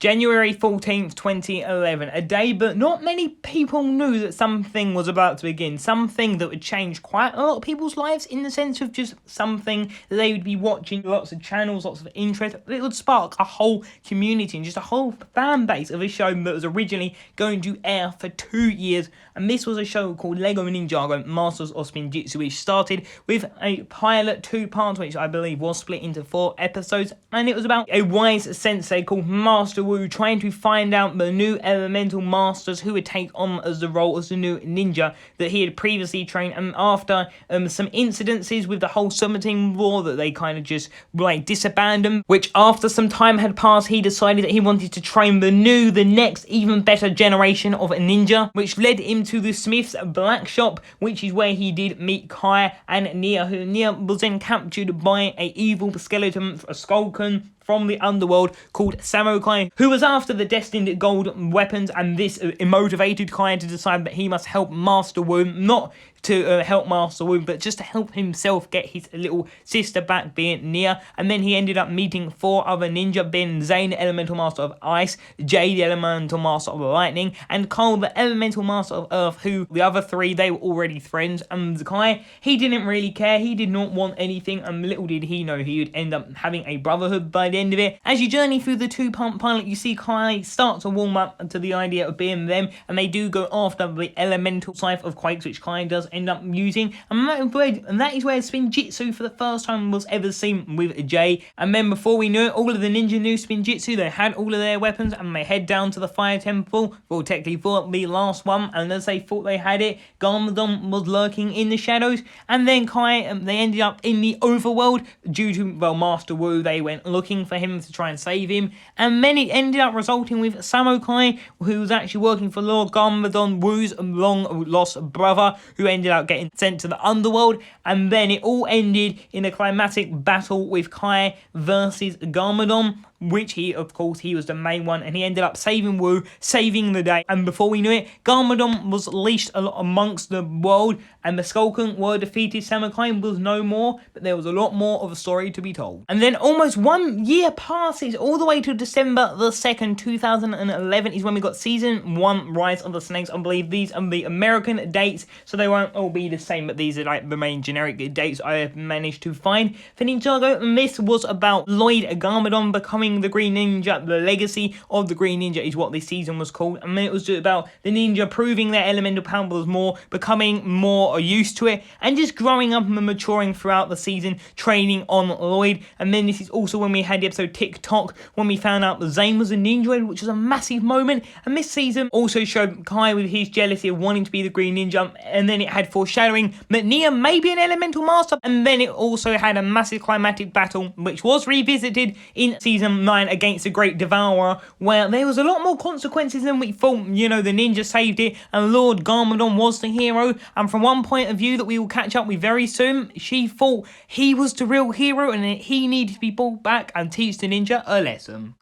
January 14th, 2011, a day but not many people knew that something was about to begin, something that would change quite a lot of people's lives in the sense of just something that they would be watching, lots of channels, lots of interest. It would spark a whole community and just a whole fan base of a show that was originally going to air for 2 years, and this was a show called Lego Ninjago Masters of Spinjitzu, which started with a pilot 2 parts, which I believe was split into 4 episodes, and it was about a wise sensei called Master Wu trying to find out the new elemental masters who would take on as the role as the new ninja that he had previously trained. And after some incidences with the whole summoning war, that they kind of just disbandoned, which after some time had passed, he decided that he wanted to train the next even better generation of a ninja, which led him to the Smith's Black Shop, which is where he did meet Kai and Nia, who Nia was then captured by a evil skeleton, a Skulken from the underworld called Samurai, who was after the destined gold weapons, and this motivated Kai to decide that he must help Master Wu, not to help Master Wu, but just to help himself get his little sister back, being Nia. And then he ended up meeting 4 other ninja, being Zane, the Elemental Master of Ice, Jay, the Elemental Master of Lightning, and Cole, the Elemental Master of Earth, who the other 3, they were already friends. And Kai, he didn't really care, he did not want anything, and little did he know he would end up having a brotherhood by the end of it. As you journey through the 2-part pilot, you see Kai start to warm up to the idea of being them, and they do go after the elemental scythe of Quakes, which Kai does end up using, and that is where Spinjitzu for the first time was ever seen with Jay. And then before we knew it, all of the ninja knew Spinjitzu, they had all of their weapons, and they head down to the Fire Temple, well, technically for the last one, and as they thought they had it, Garmadon was lurking in the shadows, and then Kai, they ended up in the overworld due to, well, Master Wu. They went looking for him to try and save him, and then it ended up resulting with Samurai, who was actually working for Lord Garmadon Wu's long lost brother, who ended up getting sent to the underworld. And then it all ended in a climatic battle with Kai versus Garmadon, which he was the main one, and he ended up saving Wu, saving the day. And before we knew it, Garmadon was leashed a lot amongst the world, and the Skulken were defeated. Samurai was no more, but there was a lot more of a story to be told. And then almost 1 year passes, all the way to December the 2nd, 2011 is when we got season 1, Rise of the Snakes. I believe these are the American dates, so they won't all be the same, but these are the main generic dates I have managed to find for Ninjago. And this was about Lloyd Garmadon becoming the Green Ninja. The legacy of the Green Ninja is what this season was called, and it was just about the ninja proving their elemental powers more, becoming more used to it, and just growing up and maturing throughout the season, training on Lloyd. And then this is also when we had the episode TikTok, when we found out that Zane was a ninja, which was a massive moment. And this season also showed Kai with his jealousy of wanting to be the Green Ninja, and then it had foreshadowing that Nia may be an elemental master, and then it also had a massive climatic battle, which was revisited in season 9 against the Great Devourer, where there was a lot more consequences than we thought. You know, the ninja saved it, and Lord Garmadon was the hero, and from one point of view that we will catch up with very soon, she thought he was the real hero, and he needed to be brought back and teach the ninja a lesson.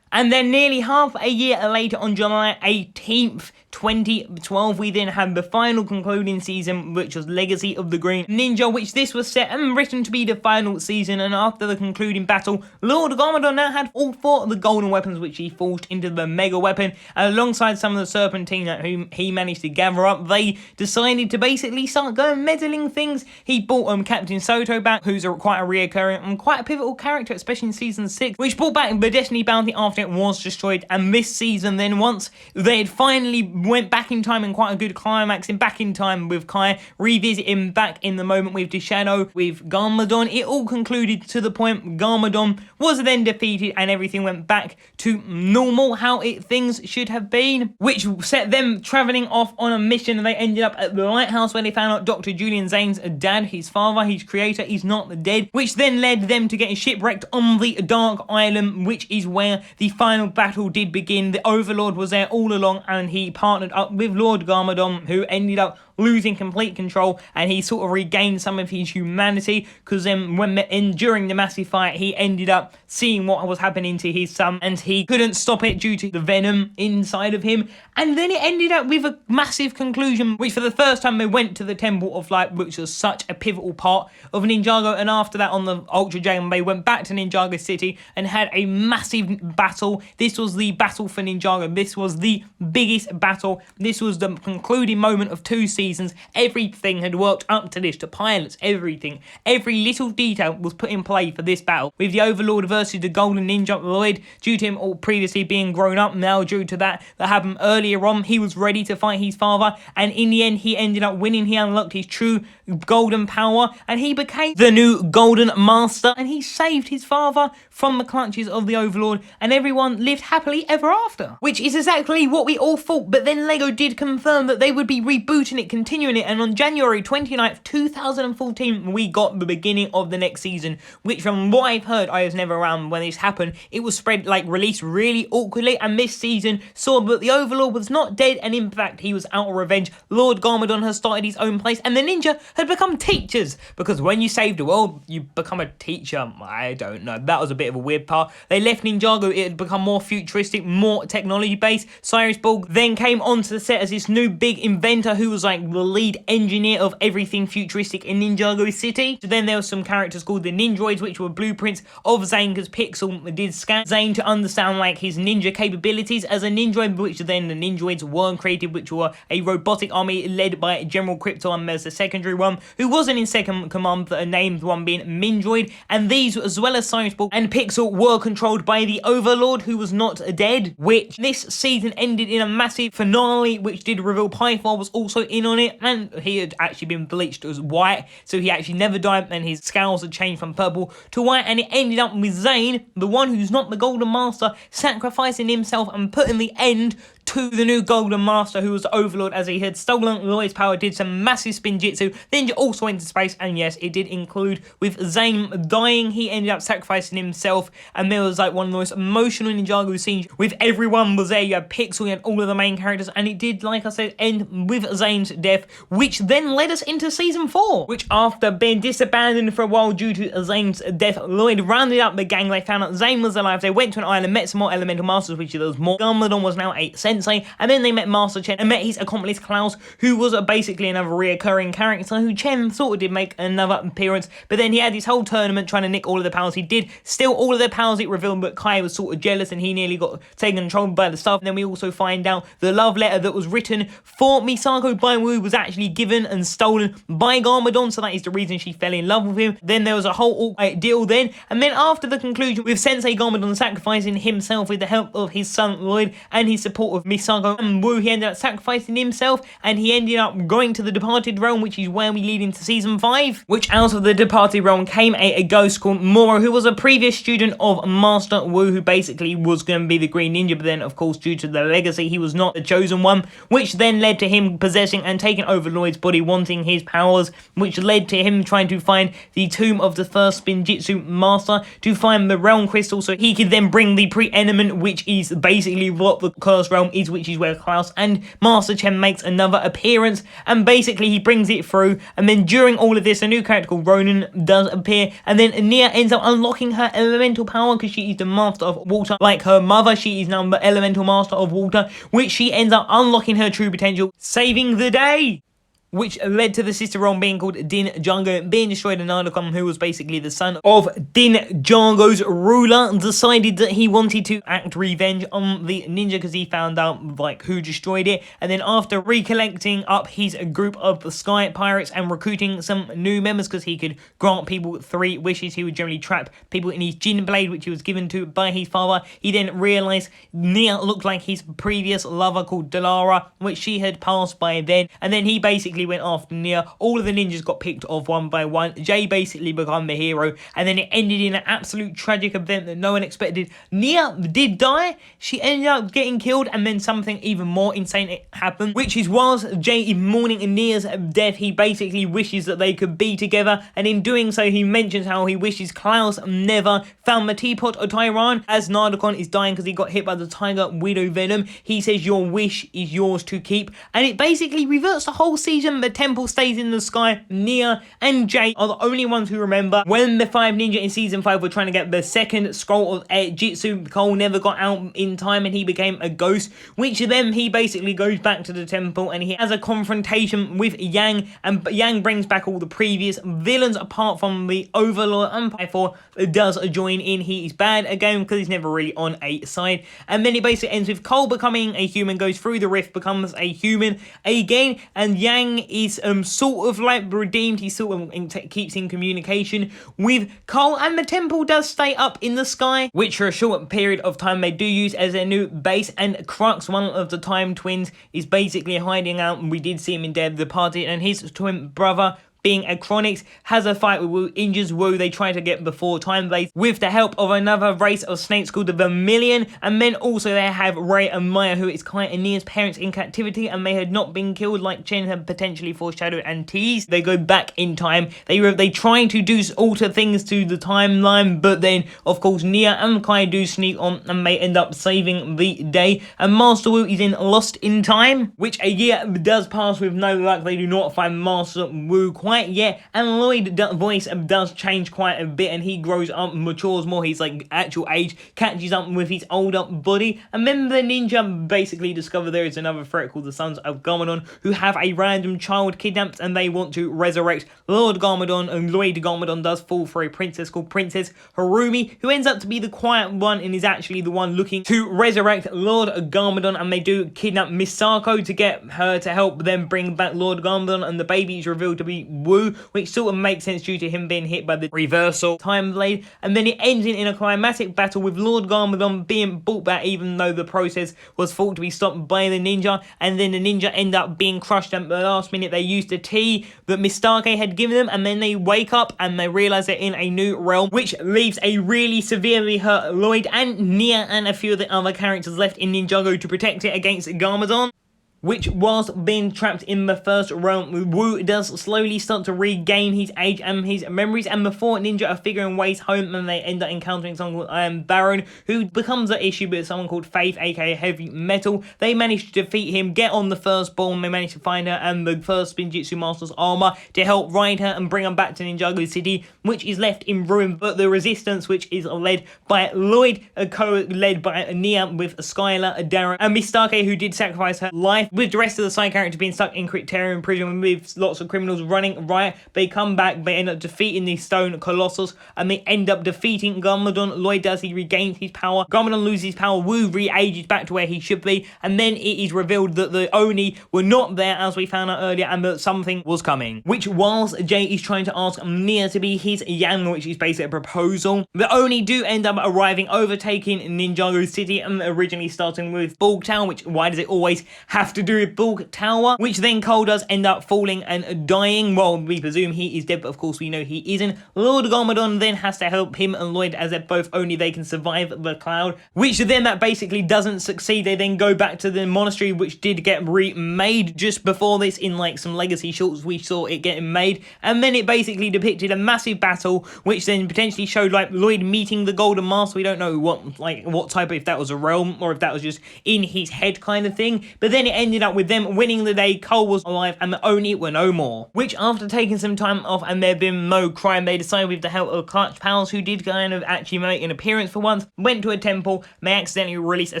And then nearly half a year later, on July 18th, 2012, we then had the final concluding season, which was Legacy of the Green Ninja, which this was set and written to be the final season. And after the concluding battle, Lord Garmadon now had all 4 of the golden weapons, which he forged into the mega weapon, and alongside some of the serpentine that whom he managed to gather up, they decided to basically start going meddling things. He brought Captain Soto back, who's quite a reoccurring and quite a pivotal character, especially in season 6, which brought back the Destiny Bounty after it was destroyed. And this season then, once they had finally went back in time in quite a good climax, and back in time with Kai, revisiting back in the moment with the Shadow, with Garmadon, it all concluded to the point Garmadon was then defeated and everything went back to normal, how things should have been, which set them travelling off on a mission. And they ended up at the lighthouse, where they found out Dr. Julian Zane's dad, his father, his creator, is not dead, which then led them to getting shipwrecked on the Dark Island, which is where the final battle did begin. The Overlord was there all along, and he partnered up with Lord Garmadon, who ended up losing complete control, and he sort of regained some of his humanity, because then during the massive fight, he ended up seeing what was happening to his son, and he couldn't stop it due to the venom inside of him. And then it ended up with a massive conclusion, which for the first time they went to the Temple of Light, which was such a pivotal part of Ninjago. And after that, on the Ultra Dragon, they went back to Ninjago City and had a massive battle. This was the battle for Ninjago. This was the biggest battle. This was the concluding moment of 2 seasons. Everything had worked up to this, the pilots, everything. Every little detail was put in play for this battle, with the Overlord versus the Golden Ninja Lloyd, due to him all previously being grown up. Now, due to that happened earlier on, he was ready to fight his father, and in the end, he ended up winning. He unlocked his true golden power, and he became the new Golden Master, and he saved his father from the clutches of the Overlord, and everyone lived happily ever after, which is exactly what we all thought. But then LEGO did confirm that they would be rebooting it, continuing it, and on January 29th, 2014, we got the beginning of the next season, which from what I've heard, I was never around when this happened, it was spread, like, released really awkwardly, and this season saw that the Overlord was not dead, and in fact, he was out of revenge. Lord Garmadon has started his own place, and the ninja had become teachers, because when you save the world, you become a teacher. I don't know, that was a bit of a weird part. They left Ninjago, it had become more futuristic, more technology based. Cyrus Borg then came onto the set as this new big inventor who was like the lead engineer of everything futuristic in Ninjago City. So then there were some characters called the Ninjoids, which were blueprints of Zane, because Pixel did scan Zane to understand like his ninja capabilities as a Ninjoid, which then the Ninjoids were created, which were a robotic army led by General Krypton as the secondary one, who wasn't in second command, but a named one being Minjoid. And these, as well as Cyrus Borg and Pixel, were controlled by the Overlord, who was not dead, which this season ended in a massive finale, which did reveal Python was also in on it, and he had actually been bleached as white, so he actually never died, and his scales had changed from purple to white, and it ended up with Zane, the one who's not the Golden Master, sacrificing himself and putting the end to the new Golden Master, who was the Overlord, as he had stolen Lloyd's power, did some massive Spinjitzu, then also went into space, and yes, it did include with Zane dying. He ended up sacrificing himself, and there was like one of the most emotional Ninjago scenes, with everyone was there. You had Pixel, you had all of the main characters, and it did, like I said, end with Zane's death, which then led us into season 4, which after being disbandoned for a while due to Zane's death, Lloyd rounded up the gang. They found out Zane was alive. They went to an island, met some more elemental masters, which there was more. Garmadon was now a sensei, and then they met Master Chen and met his accomplice Klaus, who was basically another reoccurring character, who Chen sort of did make another appearance, but then he had this whole tournament trying to nick all of the powers. He did steal all of their powers, it revealed, but Kai was sort of jealous and he nearly got taken control by the stuff. And then we also find out the love letter that was written for Misako by Wu was actually given and stolen by Garmadon, so that is the reason she fell in love with him. Then there was a whole deal then, and then after the conclusion with Sensei Garmadon sacrificing himself with the help of his son Lloyd and his support of Misako and Wu, he ended up sacrificing himself, and he ended up going to the Departed Realm, which is where we lead into season 5, which out of the Departed Realm came a ghost called Moro, who was a previous student of Master Wu, who basically was going to be the Green Ninja, but then of course due to the legacy he was not the chosen one, which then led to him possessing and taking over Lloyd's body, wanting his powers, which led to him trying to find the tomb of the first Spinjitzu master to find the realm crystal, so he could then bring the pre-element, which is basically what the cursed realm is, which is where Klaus and Master Chen makes another appearance, and basically he brings it through. And then during all of this, a new character called Ronan does appear, and then Nia ends up unlocking her elemental power, because she is the master of water like her mother. She is now the elemental master of water, which she ends up unlocking her true potential, saving the day, which led to the sister realm being called Din Django being destroyed, and Nardokum, who was basically the son of Din Django's ruler, decided that he wanted to act revenge on the ninja because he found out like who destroyed it. And then after recollecting up his group of the Sky Pirates and recruiting some new members, because he could grant people 3 wishes, he would generally trap people in his Jin blade, which he was given to by his father. He then realized Nia looked like his previous lover called Dalara, which she had passed by then, and then he basically went after Nia. All of the ninjas got picked off one by one. Jay basically became the hero, and then it ended in an absolute tragic event that no one expected. Nia did die. She ended up getting killed, and then something even more insane happened, which is whilst Jay is mourning Nia's death, he basically wishes that they could be together, and in doing so he mentions how he wishes Klaus never found the teapot of Tyran. As Nardokum is dying because he got hit by the tiger widow venom, he says your wish is yours to keep, and it basically reverts the whole season reason the temple stays in the sky, Nia and Jay are the only ones who remember when the 5 ninja in season 5 were trying to get the second scroll of Jitsu. Cole never got out in time and he became a ghost, which then he basically goes back to the temple and he has a confrontation with Yang, and Yang brings back all the previous villains apart from the Overlord, and therefore does join in. He is bad again because he's never really on a side, and then it basically ends with Cole becoming a human, goes through the rift, becomes a human again, and Yang is sort of like redeemed. He sort of keeps in communication with Cole, and the temple does stay up in the sky, which for a short period of time they do use as their new base. And Crux, one of the Time Twins, is basically hiding out, and we did see him in Dead the Party, and his twin brother, being a Chronix, has a fight with Wu, injures Wu. They try to get before time base with the help of another race of snakes called the Vermilion, and then also they have Ray and Maya, who is Kai and Nia's parents in captivity, and they had not been killed like Chen had potentially foreshadowed and teased. They go back in time. They trying to do alter things to the timeline, but then of course Nia and Kai do sneak on and they end up saving the day, and Master Wu is in Lost in Time, which a year does pass with no luck. They do not find Master Wu quite yet, and Lloyd's voice does change quite a bit, and he grows up, matures more. He's like actual age, catches up with his older body, and then the ninja basically discover there is another threat called the Sons of Garmadon, who have a random child kidnapped, and they want to resurrect Lord Garmadon, and Lloyd Garmadon does fall for a princess called Princess Harumi, who ends up to be the quiet one and is actually the one looking to resurrect Lord Garmadon, and they do kidnap Miss Sako to get her to help them bring back Lord Garmadon, and the baby is revealed to be Wu, which sort of makes sense due to him being hit by the reversal time blade, and then it ends in a climatic battle with Lord Garmadon being brought back, even though the process was thought to be stopped by the ninja, and then the ninja end up being crushed at the last minute. They used the tea that Mistake had given them, and then they wake up and they realise they're in a new realm, which leaves a really severely hurt Lloyd and Nia and a few of the other characters left in Ninjago to protect it against Garmadon, which whilst being trapped in the first realm, Wu does slowly start to regain his age and his memories, and before Ninja are figuring ways home, and they end up encountering someone called Iron Baron, who becomes an issue with someone called Faith, aka Heavy Metal. They manage to defeat him, get on the Firstborn, they manage to find her and the first Spinjitzu Master's armor to help ride her and bring her back to Ninjago City, which is left in ruin, but the resistance, which is led by Lloyd, co-led by Nia with Skylar, Darren, and Mistake, who did sacrifice her life, with the rest of the side characters being stuck in Crypterian prison with lots of criminals running riot. They come back, they end up defeating the Stone Colossus, and they end up defeating Garmadon. Lloyd does, he regains his power. Garmadon loses his power. Wu re-ages back to where he should be, and then it is revealed that the Oni were not there, as we found out earlier, and that something was coming. Which, whilst Jay is trying to ask Nia to be his Yang, which is basically a proposal, the Oni do end up arriving, overtaking Ninjago City, and originally starting with Bulk Tower, which, why does it always have to do with Bulk Tower, which then Cole does end up falling and dying. Well, we presume he is dead, but of course we know he isn't. Lord Garmadon then has to help him and Lloyd, as they're both only they can survive the cloud, which then that basically doesn't succeed. They then go back to the monastery, which did get remade just before this in like some legacy shorts. We saw it getting made, and then it basically depicted a massive battle, which then potentially showed like Lloyd meeting the Golden Master. We don't know what type, if that was a realm or if that was just in his head kind of thing, but then it ended up with them winning the day. Cole was alive and the Oni were no more, which after taking some time off and there being no crime, they decided with the help of Clutch Pals, who did kind of actually make an appearance for once, went to a temple. They accidentally released a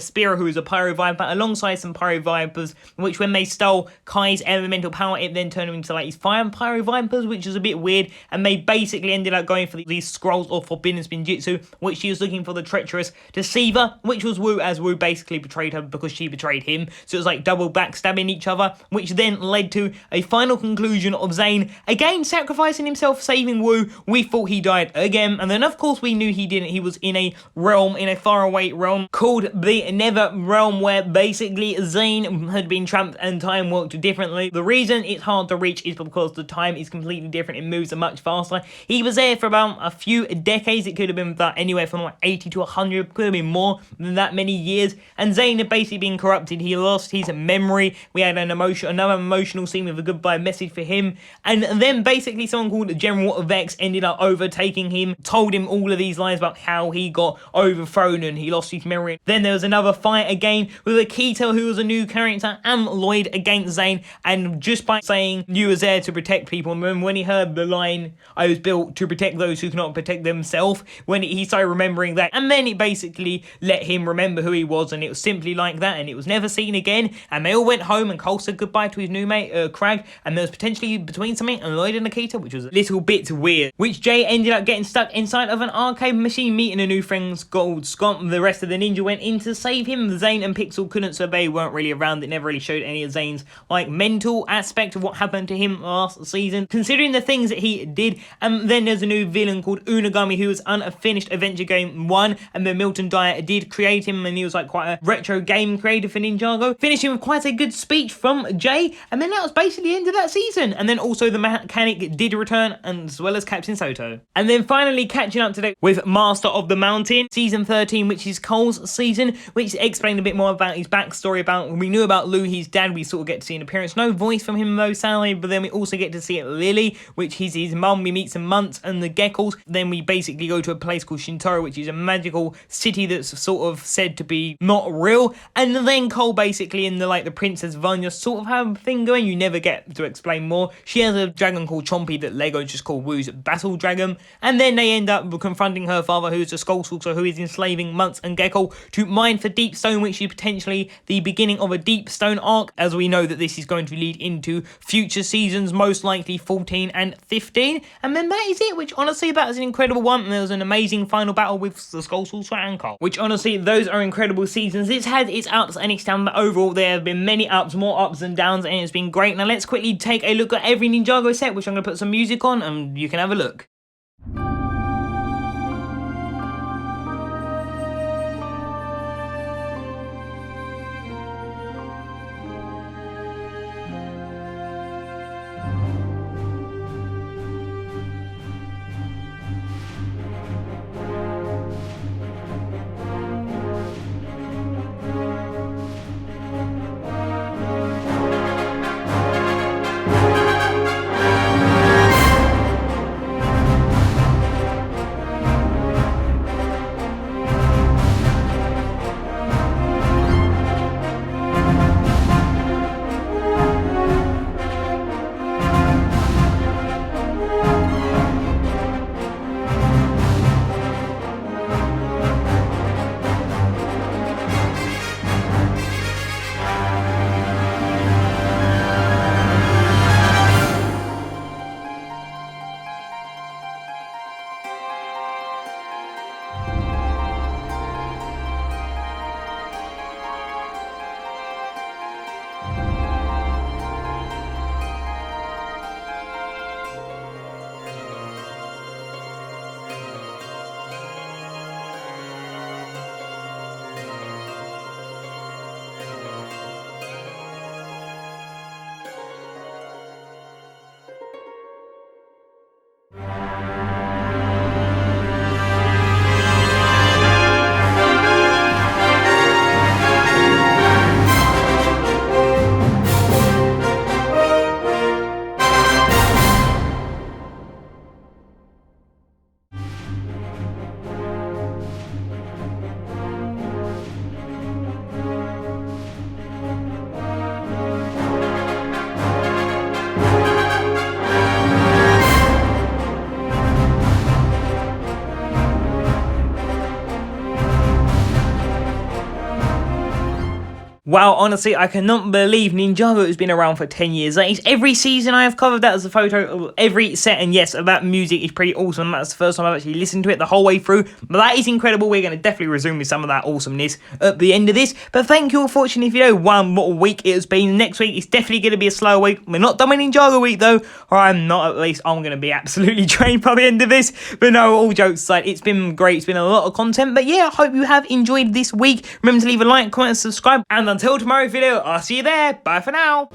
Spira, who is a Pyro Viper, alongside some Pyro Vipers, which when they stole Kai's elemental power, it then turned him into like his fire Pyro Vipers, which is a bit weird, and they basically ended up going for these scrolls of Forbidden Spinjitzu, which she was looking for the treacherous Deceiver, which was Wu, as Wu basically betrayed her because she betrayed him, so it was like double backstabbing each other, which then led to a final conclusion of Zane again sacrificing himself, saving Wu. We thought he died again, and then of course we knew he didn't. He was in a realm, in a faraway realm called the Nether Realm, where basically Zane had been trapped and time worked differently. The reason it's hard to reach is because the time is completely different. It moves much faster. He was there for about a few decades. It could have been about anywhere from like 80 to 100, could have been more than that many years, and Zane had basically been corrupted. He lost his memory memory. We had another emotional scene with a goodbye message for him. And then basically someone called General Vex ended up overtaking him, told him all of these lines about how he got overthrown and he lost his memory. Then there was another fight again with Akito, who was a new character, and Lloyd against Zane. And just by saying you was there to protect people, and when he heard the line, I was built to protect those who cannot protect themselves, when he started remembering that, and then it basically let him remember who he was, and it was simply like that, and it was never seen again. And they all went home, and Cole said goodbye to his new mate, Crag, and there was potentially between something and Lloyd and Akita, which was a little bit weird. Which Jay ended up getting stuck inside of an arcade machine, meeting a new friend called Scott. The rest of the ninja went in to save him. Zane and Pixel couldn't, so they weren't really around. It never really showed any of Zane's like mental aspect of what happened to him last season, considering the things that he did. And then there's a new villain called Unagami, who was unfinished Adventure Game 1, and then Milton Dyer did create him, and he was like quite a retro game creator for Ninjago, finishing with quite a good speech from Jay. And then that was basically the end of that season. And then also the mechanic did return, and as well as Captain Soto. And then finally catching up today with Master of the Mountain, season 13, which is Cole's season, which explained a bit more about his backstory. About we knew about Lou, his dad. We sort of get to see an appearance, no voice from him though, sadly, but then we also get to see Lily, which is his mum. We meet some Munts and the Geckos. Then we basically go to a place called Shintaro, which is a magical city that's sort of said to be not real. And then Cole basically in the Princess Vanya sort of have a thing going. You never get to explain more. She has a dragon called Chompy that Lego just called Wu's Battle Dragon. And then they end up confronting her father, who's a Skull Sorcerer, who is enslaving Munts and Gecko to mine for Deep Stone, which is potentially the beginning of a Deep Stone arc, as we know that this is going to lead into future seasons, most likely 14 and 15. And then that is it, which honestly, that is an incredible one. And there was an amazing final battle with the Skull Sorcerer and Cole, which honestly, those are incredible seasons. It's had its ups and its downs, but overall there have been many ups, more ups than downs, and it's been great. Now let's quickly take a look at every Ninjago set, which I'm going to put some music on and you can have a look. Wow, honestly, I cannot believe Ninjago has been around for 10 years. That is every season I have covered. That is a photo of every set, and yes, that music is pretty awesome. That's the first time I've actually listened to it the whole way through, but that is incredible. We're going to definitely resume with some of that awesomeness at the end of this, but thank you all for watching this video. One more week it has been. Next week is definitely going to be a slow week. We're not done with Ninjago week though, or I'm not, at least. I'm going to be absolutely drained by the end of this, but no, all jokes aside, it's been great. It's been a lot of content, but yeah, I hope you have enjoyed this week. Remember to leave a like, comment, and subscribe, and until tomorrow's video, I'll see you there. Bye for now.